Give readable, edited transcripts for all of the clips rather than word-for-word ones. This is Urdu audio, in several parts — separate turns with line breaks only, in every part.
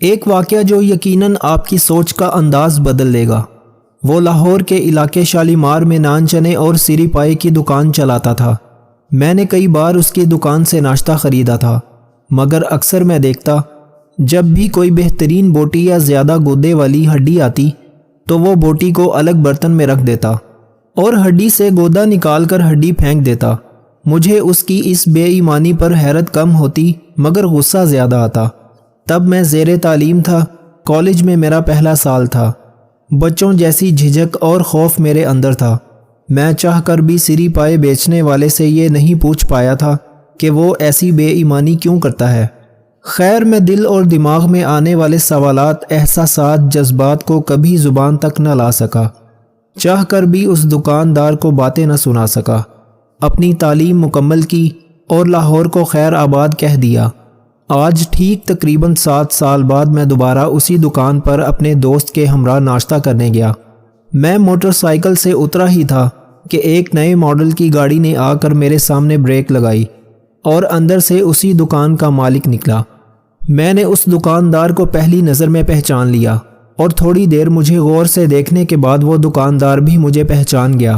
ایک واقعہ جو یقیناً آپ کی سوچ کا انداز بدل دے گا۔ وہ لاہور کے علاقے شالیمار میں نان چنے اور سری پائے کی دکان چلاتا تھا۔ میں نے کئی بار اس کی دکان سے ناشتہ خریدا تھا، مگر اکثر میں دیکھتا جب بھی کوئی بہترین بوٹی یا زیادہ گودے والی ہڈی آتی تو وہ بوٹی کو الگ برتن میں رکھ دیتا اور ہڈی سے گودا نکال کر ہڈی پھینک دیتا۔ مجھے اس کی اس بے ایمانی پر حیرت کم ہوتی مگر غصہ زیادہ آتا۔ تب میں زیر تعلیم تھا، کالج میں میرا پہلا سال تھا۔ بچوں جیسی جھجک اور خوف میرے اندر تھا۔ میں چاہ کر بھی سری پائے بیچنے والے سے یہ نہیں پوچھ پایا تھا کہ وہ ایسی بے ایمانی کیوں کرتا ہے۔ خیر، میں دل اور دماغ میں آنے والے سوالات، احساسات، جذبات کو کبھی زبان تک نہ لا سکا۔ چاہ کر بھی اس دکاندار کو باتیں نہ سنا سکا۔ اپنی تعلیم مکمل کی اور لاہور کو خیر آباد کہہ دیا۔ آج ٹھیک تقریباً 7 سال بعد میں دوبارہ اسی دکان پر اپنے دوست کے ہمراہ ناشتہ کرنے گیا۔ میں موٹر سائیکل سے اترا ہی تھا کہ ایک نئے ماڈل کی گاڑی نے آ کر میرے سامنے بریک لگائی اور اندر سے اسی دکان کا مالک نکلا۔ میں نے اس دکاندار کو پہلی نظر میں پہچان لیا اور تھوڑی دیر مجھے غور سے دیکھنے کے بعد وہ دکاندار بھی مجھے پہچان گیا۔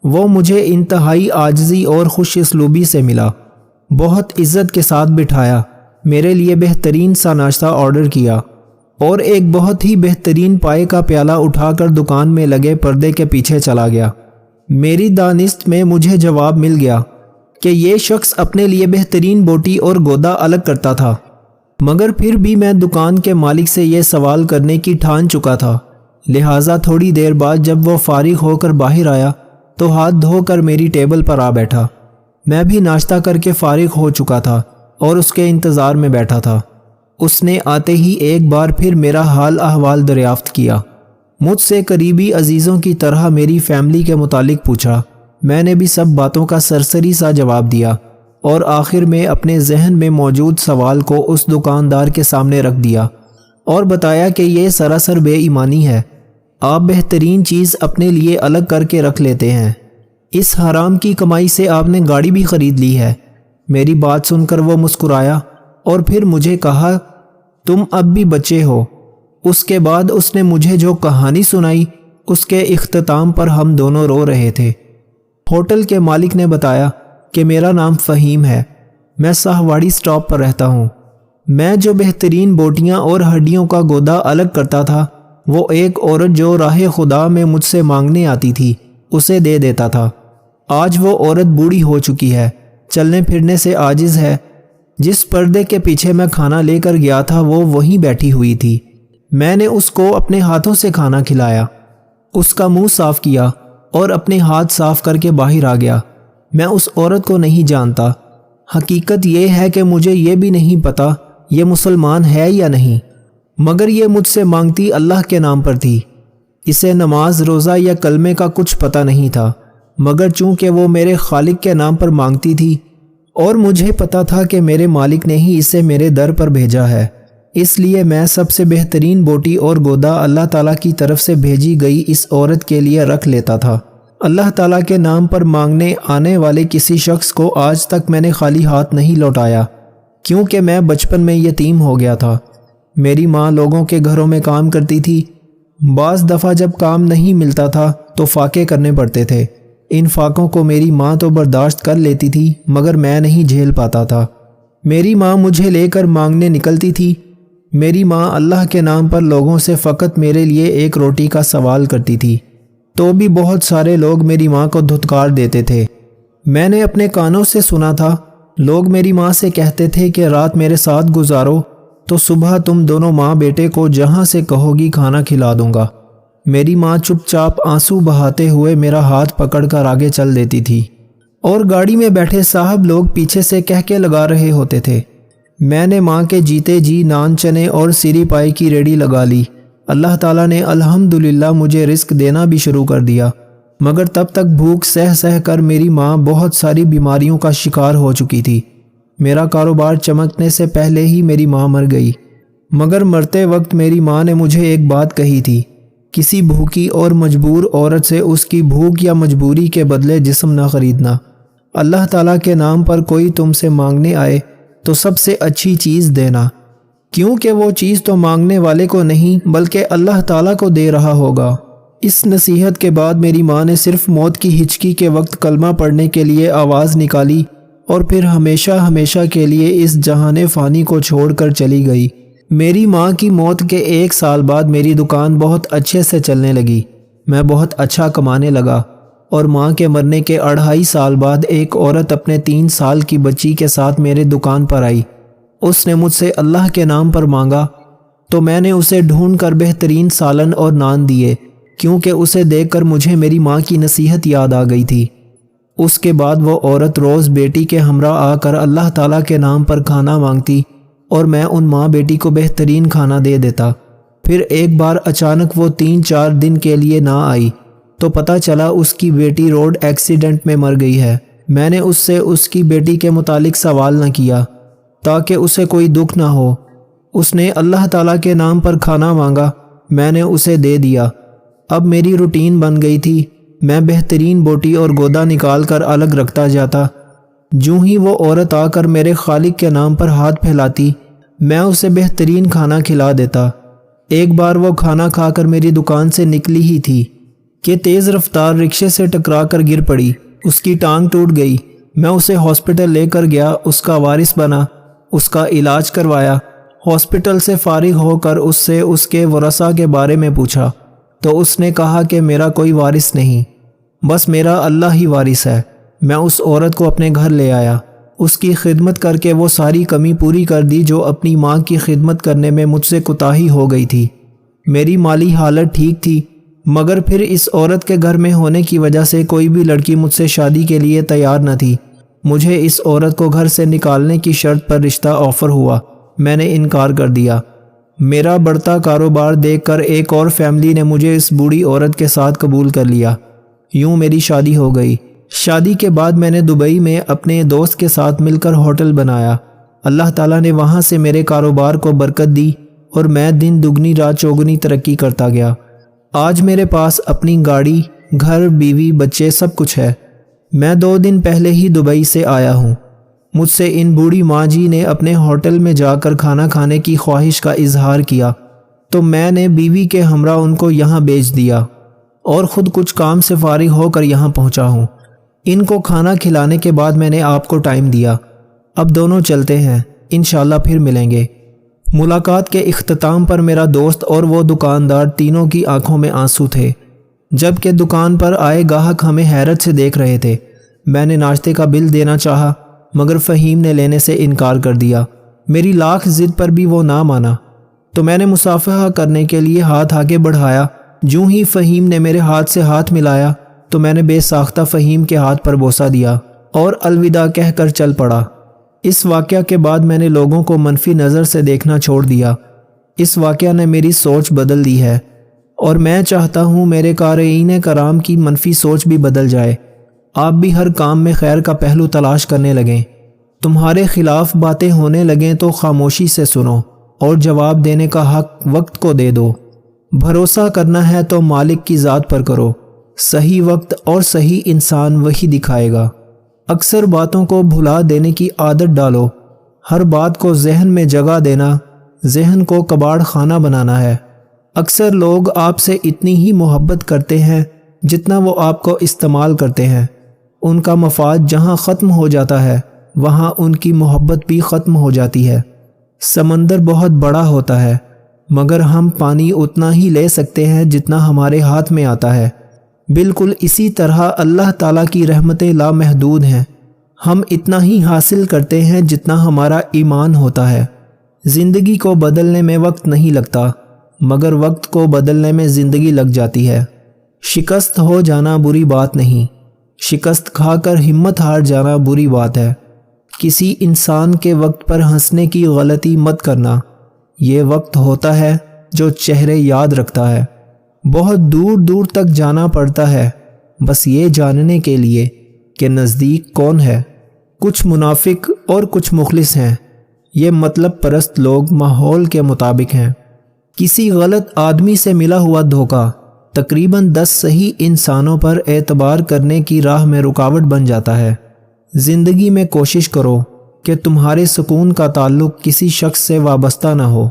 وہ مجھے انتہائی عاجزی اور خوش اسلوبی سے ملا، بہت عزت کے ساتھ بٹھایا، میرے لیے بہترین سا ناشتہ آرڈر کیا اور ایک بہت ہی بہترین پائے کا پیالہ اٹھا کر دکان میں لگے پردے کے پیچھے چلا گیا۔ میری دانست میں مجھے جواب مل گیا کہ یہ شخص اپنے لیے بہترین بوٹی اور گودا الگ کرتا تھا، مگر پھر بھی میں دکان کے مالک سے یہ سوال کرنے کی ٹھان چکا تھا۔ لہٰذا تھوڑی دیر بعد جب وہ فارغ ہو کر باہر آیا تو ہاتھ دھو کر میری ٹیبل پر آ بیٹھا۔ میں بھی ناشتہ کر کے فارغ ہو چکا تھا اور اس کے انتظار میں بیٹھا تھا۔ اس نے آتے ہی ایک بار پھر میرا حال احوال دریافت کیا، مجھ سے قریبی عزیزوں کی طرح میری فیملی کے متعلق پوچھا۔ میں نے بھی سب باتوں کا سرسری سا جواب دیا اور آخر میں اپنے ذہن میں موجود سوال کو اس دکاندار کے سامنے رکھ دیا اور بتایا کہ یہ سراسر بے ایمانی ہے۔ آپ بہترین چیز اپنے لیے الگ کر کے رکھ لیتے ہیں، اس حرام کی کمائی سے آپ نے گاڑی بھی خرید لی ہے۔ میری بات سن کر وہ مسکرایا اور پھر مجھے کہا، تم اب بھی بچے ہو۔ اس کے بعد اس نے مجھے جو کہانی سنائی اس کے اختتام پر ہم دونوں رو رہے تھے۔ ہوٹل کے مالک نے بتایا کہ میرا نام فہیم ہے، میں ساہواڑی سٹاپ پر رہتا ہوں۔ میں جو بہترین بوٹیاں اور ہڈیوں کا گودا الگ کرتا تھا وہ ایک عورت جو راہ خدا میں مجھ سے مانگنے آتی تھی اسے دے دیتا تھا۔ آج وہ عورت بوڑھی ہو چکی ہے، چلنے پھرنے سے عاجز ہے۔ جس پردے کے پیچھے میں کھانا لے کر گیا تھا وہ وہیں بیٹھی ہوئی تھی۔ میں نے اس کو اپنے ہاتھوں سے کھانا کھلایا، اس کا منہ صاف کیا اور اپنے ہاتھ صاف کر کے باہر آ گیا۔ میں اس عورت کو نہیں جانتا۔ حقیقت یہ ہے کہ مجھے یہ بھی نہیں پتا یہ مسلمان ہے یا نہیں، مگر یہ مجھ سے مانگتی اللہ کے نام پر تھی۔ اسے نماز، روزہ یا کلمے کا کچھ پتہ نہیں تھا، مگر چونکہ وہ میرے خالق کے نام پر مانگتی تھی اور مجھے پتا تھا کہ میرے مالک نے ہی اسے میرے در پر بھیجا ہے، اس لیے میں سب سے بہترین بوٹی اور گودا اللہ تعالیٰ کی طرف سے بھیجی گئی اس عورت کے لیے رکھ لیتا تھا۔ اللہ تعالیٰ کے نام پر مانگنے آنے والے کسی شخص کو آج تک میں نے خالی ہاتھ نہیں لوٹایا، کیونکہ میں بچپن میں یتیم ہو گیا تھا۔ میری ماں لوگوں کے گھروں میں کام کرتی تھی، بعض دفعہ جب کام نہیں ملتا تھا تو فاقے کرنے پڑتے تھے۔ ان فاقوں کو میری ماں تو برداشت کر لیتی تھی مگر میں نہیں جھیل پاتا تھا۔ میری ماں مجھے لے کر مانگنے نکلتی تھی۔ میری ماں اللہ کے نام پر لوگوں سے فقط میرے لیے ایک روٹی کا سوال کرتی تھی، تو بھی بہت سارے لوگ میری ماں کو دھتکار دیتے تھے۔ میں نے اپنے کانوں سے سنا تھا، لوگ میری ماں سے کہتے تھے کہ رات میرے ساتھ گزارو تو صبح تم دونوں ماں بیٹے کو جہاں سے کہو گی کھانا کھلا دوں گا۔ میری ماں چپ چاپ آنسو بہاتے ہوئے میرا ہاتھ پکڑ کر آگے چل دیتی تھی اور گاڑی میں بیٹھے صاحب لوگ پیچھے سے کہہ کے لگا رہے ہوتے تھے۔ میں نے ماں کے جیتے جی نان چنے اور سری پائی کی ریڑھی لگا لی۔ اللہ تعالیٰ نے الحمدللہ مجھے رزق دینا بھی شروع کر دیا، مگر تب تک بھوک سہ کر میری ماں بہت ساری بیماریوں کا شکار ہو چکی تھی۔ میرا کاروبار چمکنے سے پہلے ہی میری ماں مر گئی، مگر مرتے وقت میری ماں نے مجھے ایک بات کہی تھی، کسی بھوکی اور مجبور عورت سے اس کی بھوک یا مجبوری کے بدلے جسم نہ خریدنا۔ اللہ تعالیٰ کے نام پر کوئی تم سے مانگنے آئے تو سب سے اچھی چیز دینا، کیونکہ وہ چیز تو مانگنے والے کو نہیں بلکہ اللہ تعالیٰ کو دے رہا ہوگا۔ اس نصیحت کے بعد میری ماں نے صرف موت کی ہچکی کے وقت کلمہ پڑھنے کے لیے آواز نکالی اور پھر ہمیشہ ہمیشہ کے لیے اس جہان فانی کو چھوڑ کر چلی گئی۔ میری ماں کی موت کے 1 سال بعد میری دکان بہت اچھے سے چلنے لگی، میں بہت اچھا کمانے لگا، اور ماں کے مرنے کے 2.5 سال بعد ایک عورت اپنے 3 سال کی بچی کے ساتھ میرے دکان پر آئی۔ اس نے مجھ سے اللہ کے نام پر مانگا تو میں نے اسے ڈھونڈ کر بہترین سالن اور نان دیے، کیونکہ اسے دیکھ کر مجھے میری ماں کی نصیحت یاد آ گئی تھی۔ اس کے بعد وہ عورت روز بیٹی کے ہمراہ آ کر اللہ تعالیٰ کے نام پر کھانا مانگتی اور میں ان ماں بیٹی کو بہترین کھانا دے دیتا۔ پھر ایک بار اچانک وہ 3-4 دن کے لیے نہ آئی تو پتہ چلا اس کی بیٹی روڈ ایکسیڈنٹ میں مر گئی ہے۔ میں نے اس سے اس کی بیٹی کے متعلق سوال نہ کیا تاکہ اسے کوئی دکھ نہ ہو۔ اس نے اللہ تعالیٰ کے نام پر کھانا مانگا، میں نے اسے دے دیا۔ اب میری روٹین بن گئی تھی، میں بہترین بوٹی اور گودا نکال کر الگ رکھتا جاتا۔ جوں ہی وہ عورت آ کر میرے خالق کے نام پر ہاتھ پھیلاتی، میں اسے بہترین کھانا کھلا دیتا۔ ایک بار وہ کھانا کھا کر میری دکان سے نکلی ہی تھی کہ تیز رفتار رکشے سے ٹکرا کر گر پڑی، اس کی ٹانگ ٹوٹ گئی۔ میں اسے ہاسپٹل لے کر گیا، اس کا وارث بنا، اس کا علاج کروایا۔ ہاسپٹل سے فارغ ہو کر اس سے اس کے ورثاء کے بارے میں پوچھا تو اس نے کہا کہ میرا کوئی وارث نہیں، بس میرا اللہ ہی وارث ہے۔ میں اس عورت کو اپنے گھر لے آیا، اس کی خدمت کر کے وہ ساری کمی پوری کر دی جو اپنی ماں کی خدمت کرنے میں مجھ سے کوتاہی ہو گئی تھی۔ میری مالی حالت ٹھیک تھی، مگر پھر اس عورت کے گھر میں ہونے کی وجہ سے کوئی بھی لڑکی مجھ سے شادی کے لیے تیار نہ تھی۔ مجھے اس عورت کو گھر سے نکالنے کی شرط پر رشتہ آفر ہوا، میں نے انکار کر دیا۔ میرا بڑھتا کاروبار دیکھ کر ایک اور فیملی نے مجھے اس بوڑھی عورت کے ساتھ قبول کر لیا۔ یوں میری شادی ہو گئی۔ شادی کے بعد میں نے دبئی میں اپنے دوست کے ساتھ مل کر ہوٹل بنایا۔ اللہ تعالیٰ نے وہاں سے میرے کاروبار کو برکت دی اور میں دن دگنی رات چوگنی ترقی کرتا گیا۔ آج میرے پاس اپنی گاڑی، گھر، بیوی، بچے، سب کچھ ہے۔ میں 2 دن پہلے ہی دبئی سے آیا ہوں۔ مجھ سے ان بوڑھی ماں جی نے اپنے ہوٹل میں جا کر کھانا کھانے کی خواہش کا اظہار کیا تو میں نے بیوی کے ہمراہ ان کو یہاں بھیج دیا اور خود کچھ کام سے فارغ ہو کر یہاں پہنچا ہوں۔ ان کو کھانا کھلانے کے بعد میں نے آپ کو ٹائم دیا، اب دونوں چلتے ہیں، انشاءاللہ پھر ملیں گے۔ ملاقات کے اختتام پر میرا دوست اور وہ دکاندار تینوں کی آنکھوں میں آنسو تھے، جبکہ دکان پر آئے گاہک ہمیں حیرت سے دیکھ رہے تھے۔ میں نے ناشتے کا بل دینا چاہا مگر فہیم نے لینے سے انکار کر دیا۔ میری لاکھ ضد پر بھی وہ نہ مانا تو میں نے مصافحہ کرنے کے لیے ہاتھ آگے بڑھایا۔ جوں ہی فہیم نے میرے ہاتھ سے ہاتھ ملایا تو میں نے بے ساختہ فہیم کے ہاتھ پر بوسہ دیا اور الوداع کہہ کر چل پڑا۔ اس واقعہ کے بعد میں نے لوگوں کو منفی نظر سے دیکھنا چھوڑ دیا۔ اس واقعہ نے میری سوچ بدل دی ہے اور میں چاہتا ہوں میرے قارئین کرام کی منفی سوچ بھی بدل جائے۔ آپ بھی ہر کام میں خیر کا پہلو تلاش کرنے لگیں۔ تمہارے خلاف باتیں ہونے لگیں تو خاموشی سے سنو اور جواب دینے کا حق وقت کو دے دو۔ بھروسہ کرنا ہے تو مالک کی ذات پر کرو، صحیح وقت اور صحیح انسان وہی دکھائے گا۔ اکثر باتوں کو بھلا دینے کی عادت ڈالو۔ ہر بات کو ذہن میں جگہ دینا ذہن کو کباڑ خانہ بنانا ہے۔ اکثر لوگ آپ سے اتنی ہی محبت کرتے ہیں جتنا وہ آپ کو استعمال کرتے ہیں۔ ان کا مفاد جہاں ختم ہو جاتا ہے وہاں ان کی محبت بھی ختم ہو جاتی ہے۔ سمندر بہت بڑا ہوتا ہے مگر ہم پانی اتنا ہی لے سکتے ہیں جتنا ہمارے ہاتھ میں آتا ہے۔ بالکل اسی طرح اللہ تعالیٰ کی رحمتیں لامحدود ہیں، ہم اتنا ہی حاصل کرتے ہیں جتنا ہمارا ایمان ہوتا ہے۔ زندگی کو بدلنے میں وقت نہیں لگتا مگر وقت کو بدلنے میں زندگی لگ جاتی ہے۔ شکست ہو جانا بری بات نہیں، شکست کھا کر ہمت ہار جانا بری بات ہے۔ کسی انسان کے وقت پر ہنسنے کی غلطی مت کرنا، یہ وقت ہوتا ہے جو چہرے یاد رکھتا ہے۔ بہت دور دور تک جانا پڑتا ہے بس یہ جاننے کے لیے کہ نزدیک کون ہے۔ کچھ منافق اور کچھ مخلص ہیں، یہ مطلب پرست لوگ ماحول کے مطابق ہیں۔ کسی غلط آدمی سے ملا ہوا دھوکہ تقریباً 10 صحیح انسانوں پر اعتبار کرنے کی راہ میں رکاوٹ بن جاتا ہے۔ زندگی میں کوشش کرو کہ تمہارے سکون کا تعلق کسی شخص سے وابستہ نہ ہو۔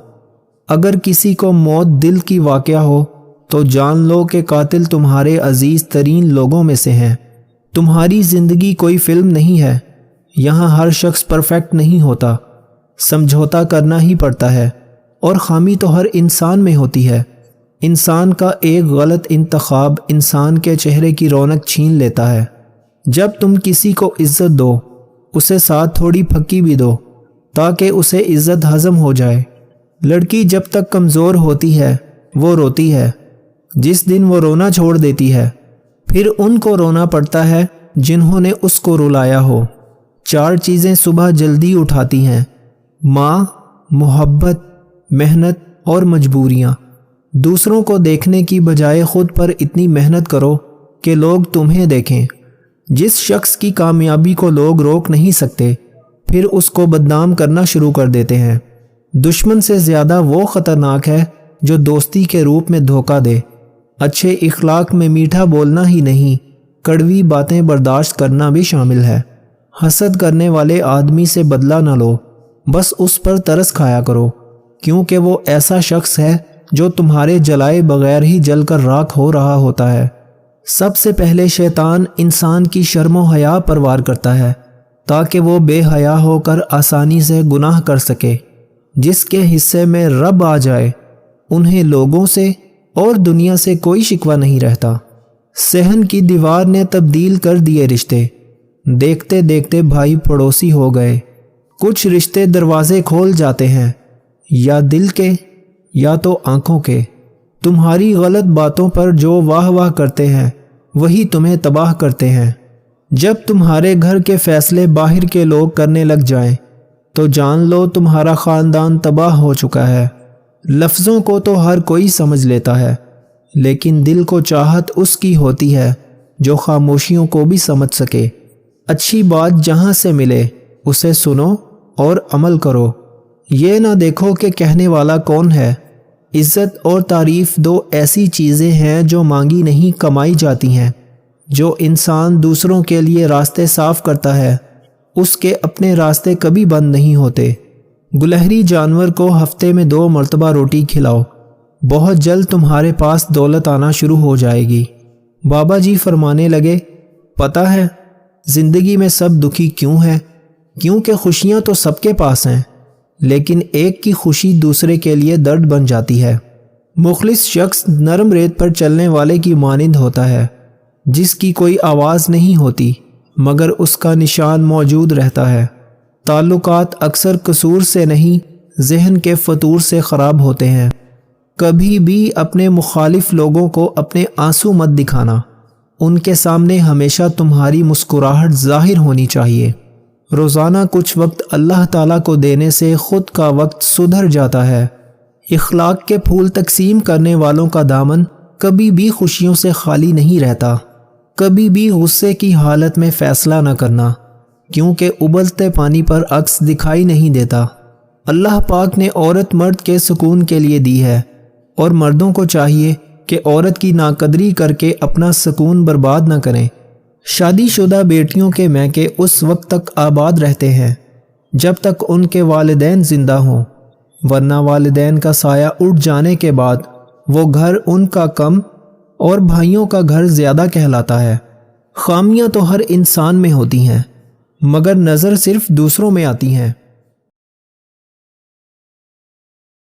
اگر کسی کو موت دل کی واقعہ ہو تو جان لو کہ قاتل تمہارے عزیز ترین لوگوں میں سے ہیں۔ تمہاری زندگی کوئی فلم نہیں ہے، یہاں ہر شخص پرفیکٹ نہیں ہوتا، سمجھوتا کرنا ہی پڑتا ہے، اور خامی تو ہر انسان میں ہوتی ہے۔ انسان کا ایک غلط انتخاب انسان کے چہرے کی رونق چھین لیتا ہے۔ جب تم کسی کو عزت دو، اسے ساتھ تھوڑی پھکی بھی دو تاکہ اسے عزت ہضم ہو جائے۔ لڑکی جب تک کمزور ہوتی ہے وہ روتی ہے، جس دن وہ رونا چھوڑ دیتی ہے پھر ان کو رونا پڑتا ہے جنہوں نے اس کو رلایا ہو۔ 4 چیزیں صبح جلدی اٹھاتی ہیں: ماں، محبت، محنت اور مجبوریاں۔ دوسروں کو دیکھنے کی بجائے خود پر اتنی محنت کرو کہ لوگ تمہیں دیکھیں۔ جس شخص کی کامیابی کو لوگ روک نہیں سکتے پھر اس کو بدنام کرنا شروع کر دیتے ہیں۔ دشمن سے زیادہ وہ خطرناک ہے جو دوستی کے روپ میں دھوکہ دے۔ اچھے اخلاق میں میٹھا بولنا ہی نہیں، کڑوی باتیں برداشت کرنا بھی شامل ہے۔ حسد کرنے والے آدمی سے بدلہ نہ لو، بس اس پر ترس کھایا کرو، کیونکہ وہ ایسا شخص ہے جو تمہارے جلائے بغیر ہی جل کر راکھ ہو رہا ہوتا ہے۔ سب سے پہلے شیطان انسان کی شرم و حیا پر وار کرتا ہے تاکہ وہ بے حیا ہو کر آسانی سے گناہ کر سکے۔ جس کے حصے میں رب آ جائے انہیں لوگوں سے اور دنیا سے کوئی شکوہ نہیں رہتا۔ صحن کی دیوار نے تبدیل کر دیے رشتے، دیکھتے دیکھتے بھائی پڑوسی ہو گئے۔ کچھ رشتے دروازے کھول جاتے ہیں، یا دل کے یا تو آنکھوں کے۔ تمہاری غلط باتوں پر جو واہ واہ کرتے ہیں وہی تمہیں تباہ کرتے ہیں۔ جب تمہارے گھر کے فیصلے باہر کے لوگ کرنے لگ جائیں تو جان لو تمہارا خاندان تباہ ہو چکا ہے۔ لفظوں کو تو ہر کوئی سمجھ لیتا ہے، لیکن دل کو چاہت اس کی ہوتی ہے جو خاموشیوں کو بھی سمجھ سکے۔ اچھی بات جہاں سے ملے اسے سنو اور عمل کرو، یہ نہ دیکھو کہ کہنے والا کون ہے۔ عزت اور تعریف 2 ایسی چیزیں ہیں جو مانگی نہیں کمائی جاتی ہیں۔ جو انسان دوسروں کے لیے راستے صاف کرتا ہے اس کے اپنے راستے کبھی بند نہیں ہوتے۔ گلہری جانور کو ہفتے میں 2 مرتبہ روٹی کھلاؤ، بہت جلد تمہارے پاس دولت آنا شروع ہو جائے گی۔ بابا جی فرمانے لگے، پتہ ہے زندگی میں سب دکھی کیوں ہیں؟ کیونکہ خوشیاں تو سب کے پاس ہیں، لیکن ایک کی خوشی دوسرے کے لیے درد بن جاتی ہے۔ مخلص شخص نرم ریت پر چلنے والے کی مانند ہوتا ہے، جس کی کوئی آواز نہیں ہوتی مگر اس کا نشان موجود رہتا ہے۔ تعلقات اکثر قصور سے نہیں، ذہن کے فطور سے خراب ہوتے ہیں۔ کبھی بھی اپنے مخالف لوگوں کو اپنے آنسو مت دکھانا، ان کے سامنے ہمیشہ تمہاری مسکراہٹ ظاہر ہونی چاہیے۔ روزانہ کچھ وقت اللہ تعالیٰ کو دینے سے خود کا وقت سدھر جاتا ہے۔ اخلاق کے پھول تقسیم کرنے والوں کا دامن کبھی بھی خوشیوں سے خالی نہیں رہتا۔ کبھی بھی غصے کی حالت میں فیصلہ نہ کرنا، کیونکہ ابلتے پانی پر عکس دکھائی نہیں دیتا۔ اللہ پاک نے عورت مرد کے سکون کے لیے دی ہے، اور مردوں کو چاہیے کہ عورت کی ناقدری کر کے اپنا سکون برباد نہ کریں۔ شادی شدہ بیٹیوں کے میکے اس وقت تک آباد رہتے ہیں جب تک ان کے والدین زندہ ہوں، ورنہ والدین کا سایہ اٹھ جانے کے بعد وہ گھر ان کا کم اور بھائیوں کا گھر زیادہ کہلاتا ہے۔ خامیاں تو ہر انسان میں ہوتی ہیں، مگر نظر صرف دوسروں میں آتی ہیں۔